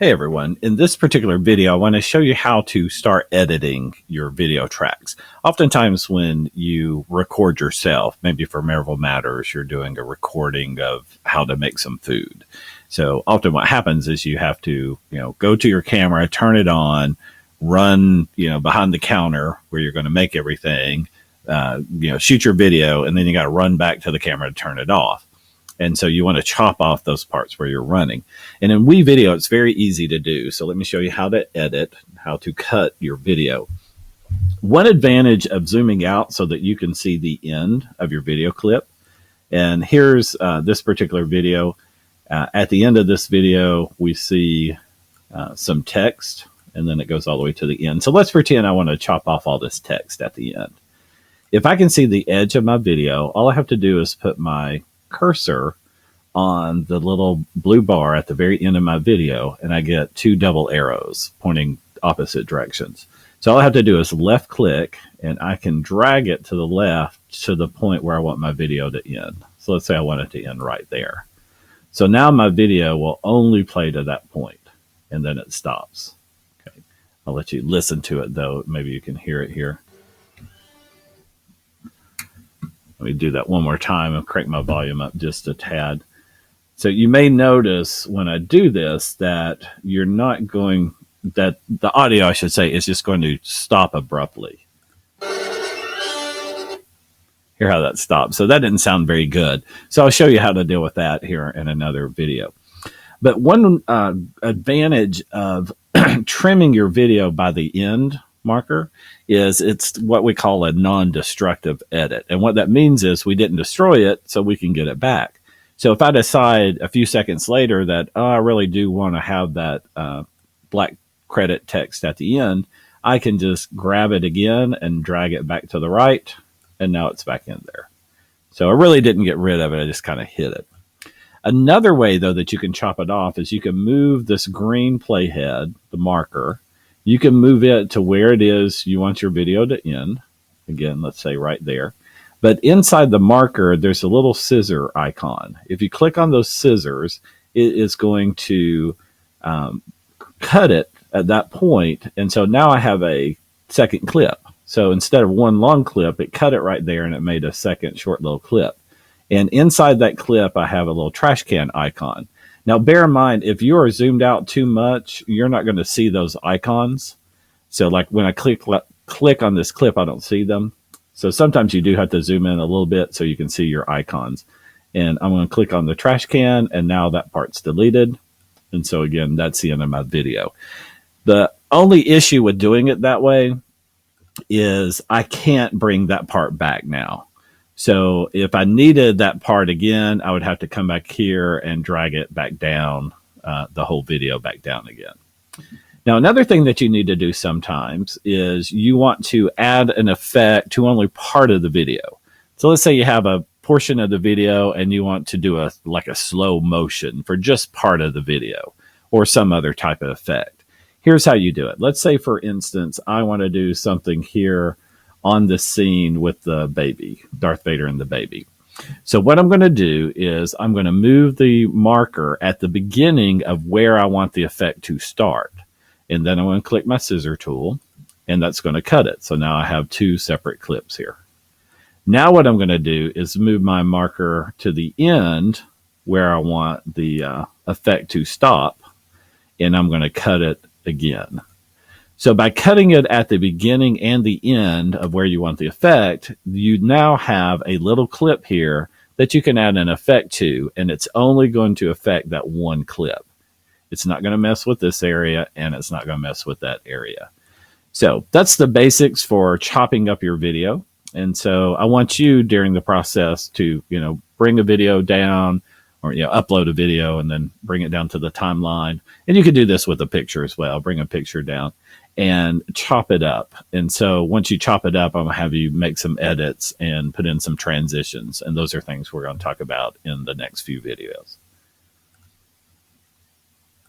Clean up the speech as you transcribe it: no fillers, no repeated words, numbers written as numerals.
Hey everyone, in this particular video I want to show you how to start editing your video tracks. Oftentimes when you record yourself, maybe for Marvel Matters, you're doing a recording of how to make some food. So often what happens is you have to, go to your camera, turn it on, run, behind the counter where you're going to make everything, shoot your video, and then you got to run back to the camera to turn it off. And so you want to chop off those parts where you're running. And in WeVideo, it's very easy to do. So let me show you how to edit, how to cut your video. One advantage of zooming out so that you can see the end of your video clip. And here's this particular video. At the end of this video, we see some text, and then it goes all the way to the end. So let's pretend I want to chop off all this text at the end. If I can see the edge of my video, all I have to do is put my cursor on the little blue bar at the very end of my video, and I get two double arrows pointing opposite directions. So all I have to do is left click, and I can drag it to the left to the point where I want my video to end. So let's say I want it to end right there. So now my video will only play to that point, and then it stops. Okay. I'll let you listen to it though. Maybe you can hear it here. Let me do that one more time and crank my volume up just a tad. So you may notice when I do this that that the audio, I should say, is just going to stop abruptly. Hear how that stops. So that didn't sound very good. So I'll show you how to deal with that here in another video. But one advantage of trimming your video by the end marker is it's what we call a non-destructive edit. And what that means is we didn't destroy it, so we can get it back. So if I decide a few seconds later that, I really do want to have that black credit text at the end, I can just grab it again and drag it back to the right, and now it's back in there. So I really didn't get rid of it, I just kind of hid it. Another way, though, that you can chop it off is you can move this green playhead, the marker. You can move it to where it is you want your video to end. Again, let's say right there. But inside the marker, there's a little scissor icon. If you click on those scissors, it is going to cut it at that point. And so now I have a second clip. So instead of one long clip, it cut it right there, and it made a second short little clip. And inside that clip, I have a little trash can icon. Now, bear in mind, if you are zoomed out too much, you're not going to see those icons. So like when I click on this clip, I don't see them. So sometimes you do have to zoom in a little bit so you can see your icons. And I'm going to click on the trash can, and now that part's deleted. And so again, that's the end of my video. The only issue with doing it that way is I can't bring that part back now. So if I needed that part again, I would have to come back here and drag it back down, the whole video back down again. Now, another thing that you need to do sometimes is you want to add an effect to only part of the video. So let's say you have a portion of the video and you want to do a slow motion for just part of the video or some other type of effect. Here's how you do it. Let's say, for instance, I want to do something here on the scene with the baby, Darth Vader and the baby. So what I'm going to do is I'm going to move the marker at the beginning of where I want the effect to start. And then I'm going to click my scissor tool, and that's going to cut it. So now I have two separate clips here. Now what I'm going to do is move my marker to the end where I want the effect to stop, and I'm going to cut it again. So by cutting it at the beginning and the end of where you want the effect, you now have a little clip here that you can add an effect to, and it's only going to affect that one clip. It's not going to mess with this area, and it's not going to mess with that area. So that's the basics for chopping up your video. And so I want you during the process to, bring a video down, or upload a video and then bring it down to the timeline. And you could do this with a picture as well. Bring a picture down and chop it up. And so once you chop it up, I'm going to have you make some edits and put in some transitions. And those are things we're going to talk about in the next few videos.